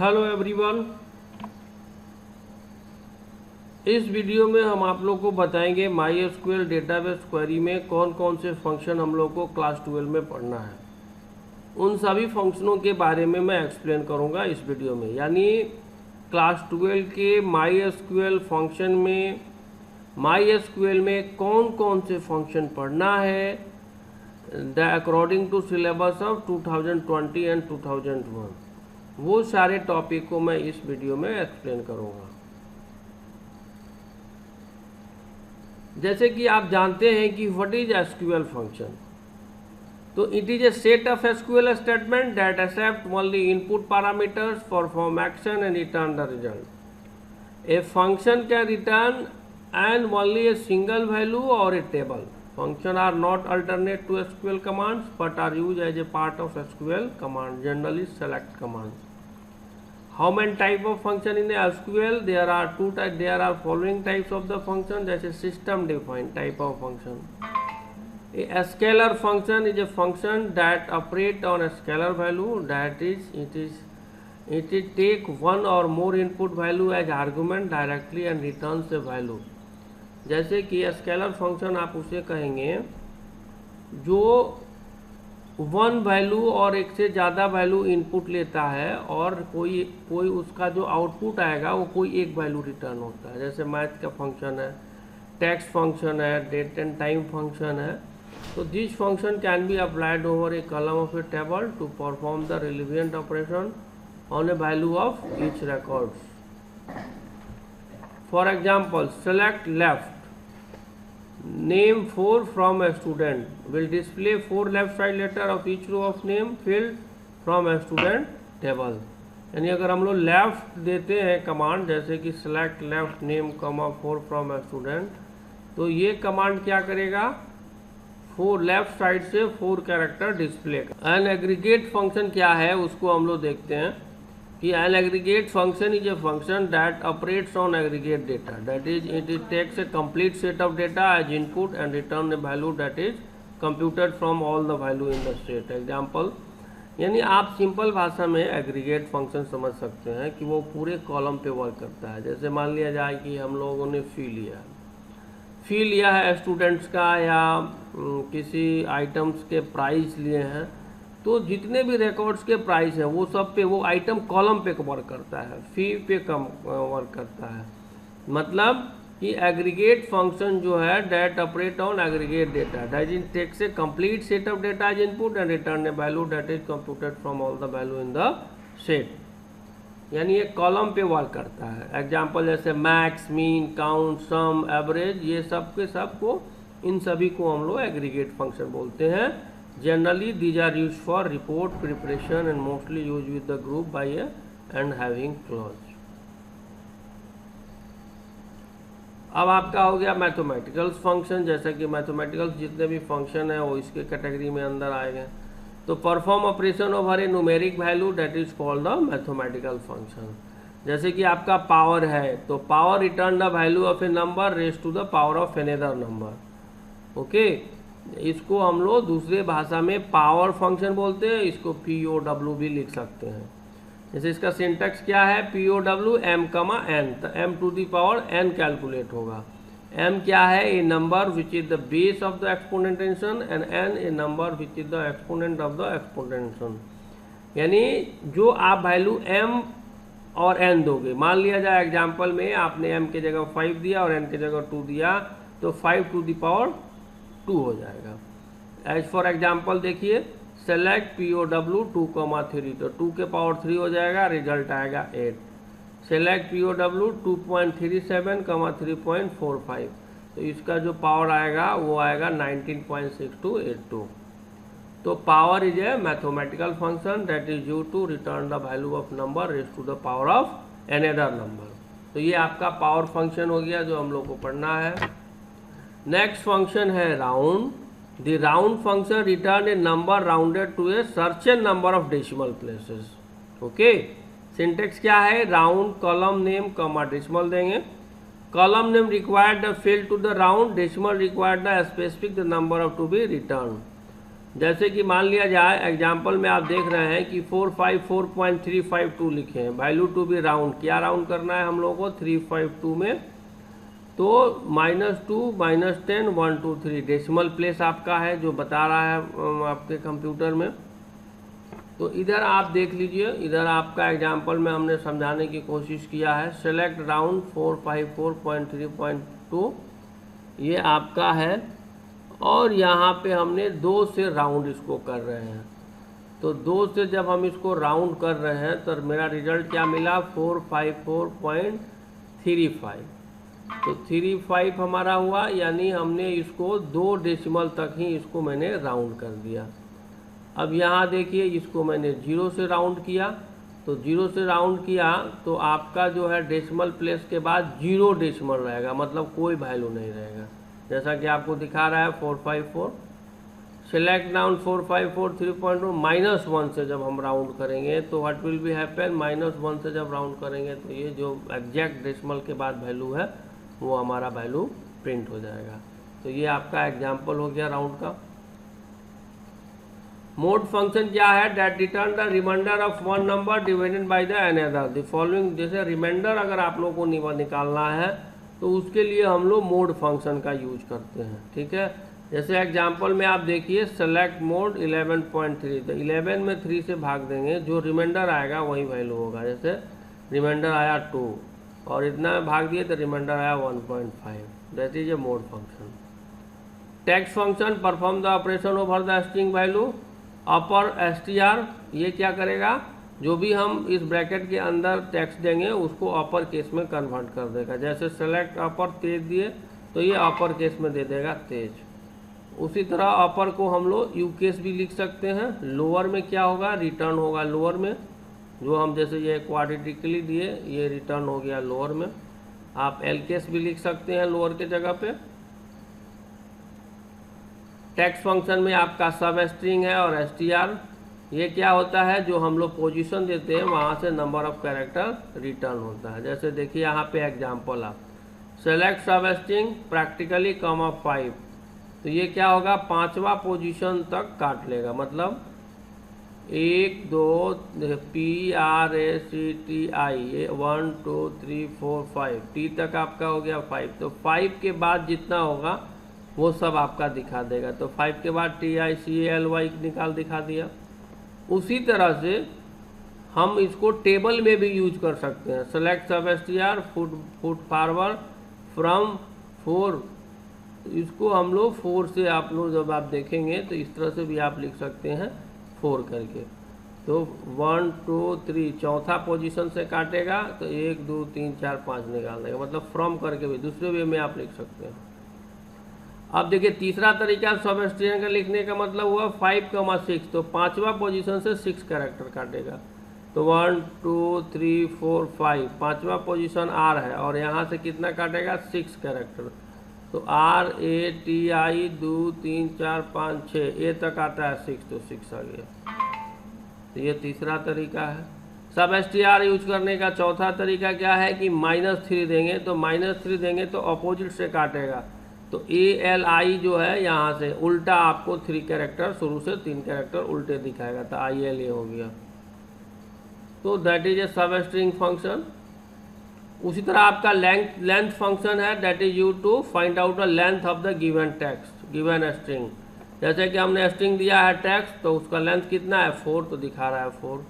Hello everyone, इस video में हम आप लोग को बताएंगे MySQL डेटाबेस क्वेरी में कौन कौन से फंक्शन हम लोग को क्लास 12 में पढ़ना है। उन सभी फंक्शनों के बारे में मैं एक्सप्लेन करूंगा इस वीडियो में। यानी क्लास 12 के MySQL फंक्शन में MySQL में कौन कौन से फंक्शन पढ़ना है according to syllabus of 2020 and 2001, वो सारे टॉपिक को मैं इस वीडियो में एक्सप्लेन करूंगा। जैसे कि आप जानते हैं कि व्हाट इज एसक्यूएल फंक्शन, तो it is a set of SQL statement that accept only input parameters, perform action and return the result. A function can return and only a single value और a table. Function are not alternate to SQL commands but are used as a part of SQL command, generally select commands. How many type of function in SQL? There are two types. There are following types of the function. That's a system defined type of function. A scalar function is a function that operate on a scalar value. That is, it take one or more input value as argument directly and returns a value. जैसे कि scalar function आप उसे कहेंगे जो one value और एक से ज़्यादा वैल्यू इनपुट लेता है और कोई उसका जो आउटपुट आएगा वो कोई एक वैल्यू रिटर्न होता है। जैसे मैथ का फंक्शन है, टेक्स्ट फंक्शन है, डेट एंड टाइम फंक्शन है। तो this function can be applied over a column of a table to perform the relevant operation on a value of each records. For example, select left, name 4 from a student will display 4 left side letter of each row of name field from a student table। यानी अगर हम लोग left देते हैं command, जैसे कि select left name 4 from a student, तो ये कमांड क्या करेगा, 4 लेफ्ट साइड से 4 कैरेक्टर डिस्प्ले का। एन एग्रीगेट फंक्शन क्या है उसको हम लोग देखते हैं कि an aggregate function is a function that operates on aggregate data. That is, it takes a complete set of data as input and return a value that is computed from all the value in the set. Example, यानी आप simple भाषा में aggregate function समझ सकते हैं कि वो पूरे कॉलम पे वर्क करता है। जैसे मान लिया जाए कि हम लोगों ने फी लिया है स्टूडेंट्स का या किसी आइटम्स के प्राइस लिए हैं, तो जितने भी रिकॉर्ड्स के प्राइस हैं वो सब पे वो आइटम कॉलम पे वर्क करता है, फी पे कम वर्क करता है। मतलब कि एग्रीगेट फंक्शन जो है that operate on aggregate data, that is takes a complete set of data as input and return a value that is computed from all the value in the set. यानी ये column पे work करता है। Example जैसे max, mean, count, sum, average, ये सब के सब को, इन सभी को हम लोग एग्रीगेट फंक्शन बोलते हैं। Generally, these are used for report preparation and mostly used with the group by a and having clause। अब आपका हो गया मैथमेटिकल्स फंक्शन। जैसा कि मैथमेटिकल्स जितने भी फंक्शन है वो इसके कैटेगरी में अंदर आएंगे। तो perform operation over a numeric value that is called the mathematical function. जैसे कि आपका पावर है, तो power return the value of a number raise to the power of another number. Okay, इसको हम लोग दूसरे भाषा में पावर फंक्शन बोलते हैं। इसको POW भी लिख सकते हैं। जैसे इसका सिंटैक्स क्या है, POW m, n, तो m to the power n calculate होगा। m क्या है, a number which is the base of the exponentiation and n a number which is the exponent of the exponentiation. यानी जो आप value m और n दोगे, मान लिया जाए एग्जाम्पल में आपने m के जगह 5 दिया और n के जगह 2 दिया, तो 5 टू दी पावर 2 हो जाएगा। एज फॉर एग्जाम्पल देखिए, सेलेक्ट POW 2,3, तो 2 के पावर 3 हो जाएगा, रिजल्ट आएगा 8। सेलेक्ट POW 2.37, 3.45, तो इसका जो पावर आएगा वो आएगा 19.6282। तो power is a mathematical function that is used to return the value of number raise to the power of another number. तो ये आपका पावर फंक्शन हो गया जो हम लोग को पढ़ना है। नेक्स्ट फंक्शन है round. The round function return a number rounded to a certain number of decimal places. Okay, syntax क्या है, round column name comma decimal देंगे। Column name required the field to the round, decimal required the specific the number of to be return. जैसे कि मान लिया जाए example में आप देख रहे हैं कि 454.352 लिखे हैं, वैल्यू टू बी राउंड, क्या राउंड करना है हम लोगों को 352 में, तो -2 -10 1 2 3 डेसिमल प्लेस आपका है जो बता रहा है आपके कंप्यूटर में। तो इधर आप देख लीजिए, इधर आपका एग्जाम्पल में हमने समझाने की कोशिश किया है। सेलेक्ट राउंड 454.3.2 ये आपका है, और यहाँ पे हमने 2 से राउंड इसको कर रहे हैं। तो 2 से जब हम इसको राउंड कर रहे हैं तो मेरा रिजल्ट क्या मिला 454.35। तो 35 हमारा हुआ, यानी हमने इसको 2 डेसिमल तक ही इसको मैंने राउंड कर दिया। अब यहाँ देखिए इसको मैंने 0 से राउंड किया, तो 0 से राउंड किया तो आपका जो है डेसिमल प्लेस के बाद 0 डेसिमल रहेगा, मतलब कोई वैल्यू नहीं रहेगा, जैसा कि आपको दिखा रहा है 454। सेलेक्ट राउंड 454.3.2 -1 से जब हम राउंड करेंगे तो व्हाट विल बी हैपन, -1 से जब राउंड करेंगे तो ये जो एग्जैक्ट डेसिमल के बाद वैल्यू है वो हमारा वैल्यू प्रिंट हो जाएगा। तो ये आपका एग्जाम्पल हो गया राउंड का। मोड फंक्शन क्या है, that return the remainder of one number divided by the another the following. जैसे रिमाइंडर अगर आप लोगों को निकालना है तो उसके लिए हम लोग मोड फंक्शन का यूज करते हैं, ठीक है। जैसे एग्जांपल में आप देखिए सेलेक्ट मोड 11.3, तो 11 में 3 से भाग देंगे, जो रिमाइंडर आएगा वही वैल्यू होगा। जैसे रिमाइंडर आया 2 और इतना में भाग दिए तो रिमाइंडर आया 1.5, that is a mode function. Text function perform the operation over the string value. Upper str ये क्या करेगा, जो भी हम इस ब्रैकेट के अंदर टेक्स्ट देंगे उसको अपर केस में कन्वर्ट कर देगा। जैसे सेलेक्ट अपर तेज दिए तो ये अपर केस में दे देगा तेज। उसी तरह अपर को हम लोग यू केस भी लिख सकते हैं। लोअर में क्या होगा, रिटर्न होगा लोअर में, जो हम जैसे ये क्वाड्रेटिकली दिए ये रिटर्न हो गया लोअर में। आप एल केस भी लिख सकते हैं लोअर के जगह पे। टेक्स्ट फंक्शन में आपका सब स्ट्रिंग है और str ये क्या होता है, जो हम लोग पोजीशन देते हैं वहाँ से नंबर ऑफ कैरेक्टर रिटर्न होता है। जैसे देखिए यहाँ पे एग्जांपल आप सेलेक्ट सब स्ट्रिंग प्रैक्टिकली कॉमा 5, तो ये क्या होगा 5वां पोजीशन तक काट लेगा, मतलब 1 2 PRACTI ये 1 2 3 4 5 T तक आपका हो गया 5। तो 5 के बाद जितना होगा वो सब आपका दिखा देगा। तो 5 के बाद TICALY निकाल दिखा दिया। उसी तरह से हम इसको टेबल में भी यूज कर सकते हैं। सेलेक्ट सब str फुट फॉरवर्ड फ्रॉम 4, इसको हम लोग 4 से आप लोग जब आप देखेंगे तो इस तरह से भी आप लिख सकते हैं 4 करके। तो 1 2 3 चौथा पोजीशन से काटेगा तो 1 2 3 4 5 निकाल देगा, मतलब फ्रॉम करके भी दूसरे वे में आप लिख सकते हैं। अब देखिए तीसरा तरीका सब स्ट्रिंग का लिखने का मतलब हुआ 5,6, तो 5वां पोजीशन से 6 कैरेक्टर काटेगा। तो 1 2 3 4 5 5वां पोजीशन R है और यहाँ से कितना काटेगा 6 कैरेक्टर। तो RATI 2 3 4 5 6 A तक आता है 6, तो 6 आ गया। तो ये तीसरा तरीका है। सब str यूज करने का चौथा तरीका क्या है कि -3 देंगे, तो -3 देंगे तो अपोजिट से काटेगा। तो ALI जो है यहाँ से उल्टा आपको 3 कैरेक्टर, शुरू से 3 कैरेक्टर उल्टे दिखाएगा, तो ILA हो गया। तो दैट इज ए सब स्ट्रिंग फंक्शन। उसी तरह आपका लेंथ फंक्शन है, that is you to find out the length of the given text given string. जैसे कि हमने स्ट्रिंग दिया है टेक्स्ट, तो उसका लेंथ कितना है 4, तो दिखा रहा है 4।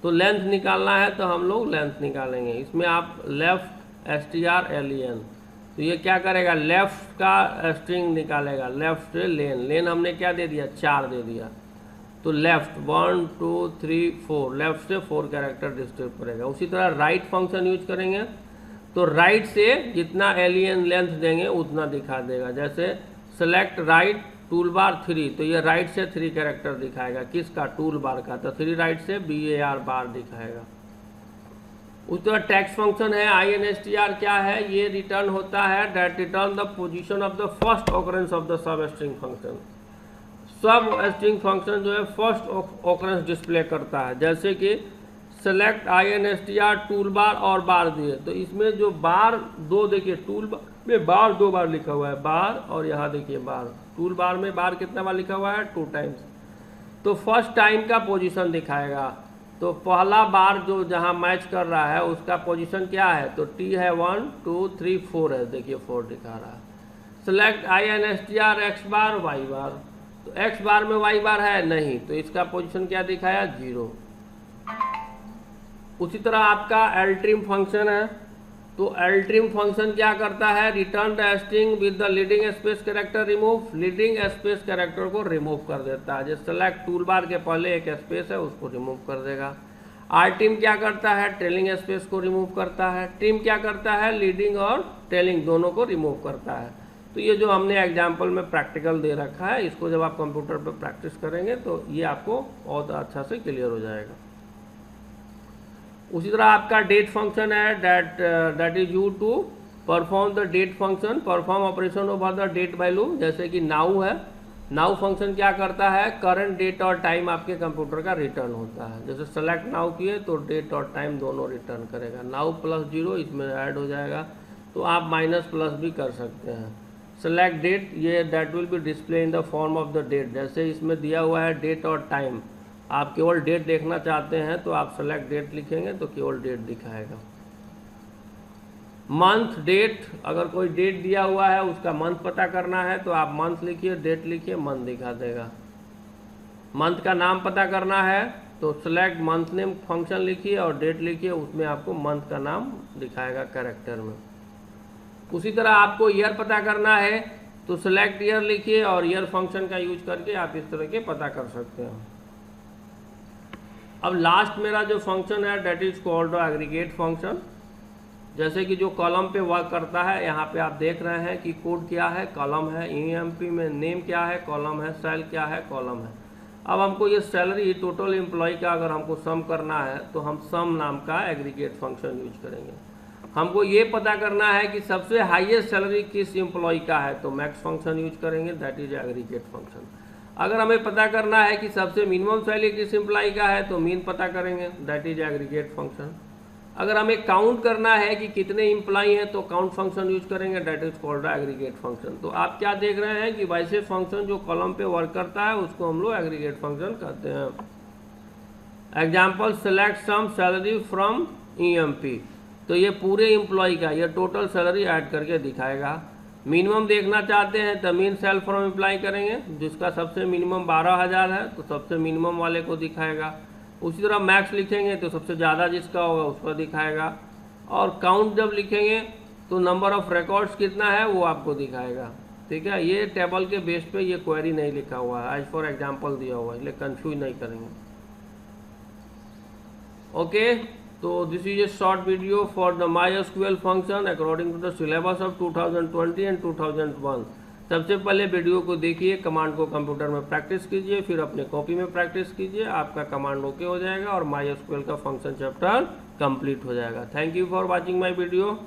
तो लेंथ निकालना है तो हम लोग लेंथ निकालेंगे। इसमें आप लेफ्ट STRLEN, तो ये क्या करेगा लेफ्ट का स्ट्रिंग निकालेगा, लेफ्ट से लेन हमने क्या दे दिया 4 दे दिया। तो लेफ्ट 1 2 3 4 लेफ्ट से 4 कैरेक्टर डिस्टर्ब करेगा। उसी तरह राइट फंक्शन यूज करेंगे तो राइट से जितना एलियन लेंथ देंगे उतना दिखा देगा। जैसे सेलेक्ट राइट टूल बार 3, तो ये राइट से 3 कैरेक्टर दिखाएगा, किसका टूल बार का, तो 3 राइट से BAR बार दिखाएगा। उस तरह टेक्स्ट फंक्शन है INSTR क्या है, ये रिटर्न होता है that return the position of the first occurrence of the sub string function. सब स्ट्रिंग फंक्शन जो है फर्स्ट ऑकरेंस डिस्प्ले करता है। जैसे कि सेलेक्ट INSTR टूल बार और बार दिए, तो इसमें जो बार 2 देखिए टूल में बार 2 बार लिखा हुआ है, बार, और यहाँ देखिए बार, टूल बार में बार कितना बार लिखा हुआ है, 2 टाइम्स। तो फर्स्ट टाइम का पोजीशन दिखाएगा। तो पहला बार जो जहाँ मैच कर रहा है उसका पोजीशन क्या है, तो टी है 1 2 3 4 है, देखिए 4 दिखा रहा है। सेलेक्ट INSTR x बार y बार, तो x बार में y बार है नहीं, तो इसका पोजीशन क्या दिखाया, 0। उसी तरह आपका एल्ट्रिम फंक्शन है, तो एल्ट्रिम फंक्शन क्या करता है, return the string with the leading space character remove, leading space character को रिमूव कर देता है। जैसे सेलेक्ट टूल बार के पहले एक स्पेस है उसको रिमूव कर देगा। आरट्रिम क्या करता है, ट्रेलिंग स्पेस को रिमूव करता है। ट्रिम क्या करता है, लीडिंग और ट्रेलिंग दोनों को रिमूव करता है। तो ये जो हमने एग्जाम्पल में प्रैक्टिकल दे रखा है, इसको जब आप कंप्यूटर पर प्रैक्टिस करेंगे तो ये आपको बहुत अच्छा से क्लियर हो जाएगा। उसी तरह आपका डेट फंक्शन है, that is use to perform the date function, perform operation over the date value. जैसे कि नाउ है, नाउ फंक्शन क्या करता है, करंट डेट और टाइम आपके कंप्यूटर का रिटर्न होता है। जैसे सेलेक्ट नाउ किए तो डेट और टाइम दोनों रिटर्न करेगा। नाउ प्लस 0 इसमें ऐड हो जाएगा, तो आप माइनस प्लस भी कर सकते हैं। सेलेक्ट डेट, ये that will be display in the form of the date. जैसे इसमें दिया हुआ है डेट और टाइम, आप केवल डेट देखना चाहते हैं तो आप सेलेक्ट डेट लिखेंगे तो केवल डेट दिखाएगा। मंथ डेट, अगर कोई डेट दिया हुआ है उसका मंथ पता करना है तो आप मंथ लिखिए, डेट लिखिए, मंथ दिखा देगा। मंथ का नाम पता करना है तो सेलेक्ट मंथ नेम फंक्शन लिखिए और डेट लिखिए, उसमें आपको मंथ का नाम दिखाएगा कैरेक्टर में। उसी तरह आपको ईयर पता करना है तो सेलेक्ट ईयर लिखिए और ईयर फंक्शन का यूज करके आप इस तरह के पता कर सकते हैं। अब लास्ट मेरा जो फंक्शन है date is called aggregate function. जैसे कि जो कॉलम पे वर्क करता है, यहाँ पे आप देख रहे हैं कि कोड क्या है, कॉलम है, EMP में नेम क्या है, कॉलम है, सेल क्या है, कॉलम है। अब हमको ये सैलरी टोटल एम्प्लॉय का अगर हमको सम करना है तो हम सम नाम का एग्रीगेट फंक्शन यूज करेंगे। हमको ये पता करना है कि सबसे हाईएस्ट सैलरी किस एम्प्लॉय का है तो मैक्स फंक्शन यूज करेंगे, दैट इज एग्रीगेट फंक्शन। अगर हमें पता करना है कि सबसे मिनिमम सैलरी किस एम्प्लॉय का है तो मीन पता करेंगे, दैट इज एग्रीगेट फंक्शन। अगर हमें काउंट करना है कि कितने एम्प्लॉय हैं तो काउंट फंक्शन यूज करेंगे, that is called aggregate function. तो आप क्या देख रहे हैं कि वैसे फंक्शन जो कॉलम पे वर्क करता है उसको हम लोग एग्रीगेट फंक्शन कहते हैं। Example, select sum salary from EMP, तो ये पूरे एम्प्लॉय का ये टोटल सैलरी ऐड करके दिखाएगा। मिनिमम देखना चाहते हैं तो मीन सेल फ्रॉम एम्प्लॉय करेंगे, जिसका सबसे मिनिमम 12,000 है तो सबसे मिनिमम वाले को दिखाएगा। उसी तरह मैक्स लिखेंगे तो सबसे ज़्यादा जिसका होगा उसको दिखाएगा। और काउंट जब लिखेंगे तो नंबर ऑफ रिकॉर्ड्स कितना है वो आपको दिखाएगा। ठीक है, ये टेबल के बेस पे ये क्वेरी नहीं लिखा हुआ है, एज फॉर एग्जाम्पल दिया हुआ है, इसलिए कंफ्यूज नहीं करेंगे। ओके, तो this is a short video for the MySQL function according to the syllabus of 2020 and 2001। सबसे पहले वीडियो को देखिए, कमांड को कंप्यूटर में प्रैक्टिस कीजिए, फिर अपने कॉपी में प्रैक्टिस कीजिए, आपका कमांड ओके हो जाएगा और MySQL का फंक्शन चैप्टर कंप्लीट हो जाएगा। Thank you for watching my video.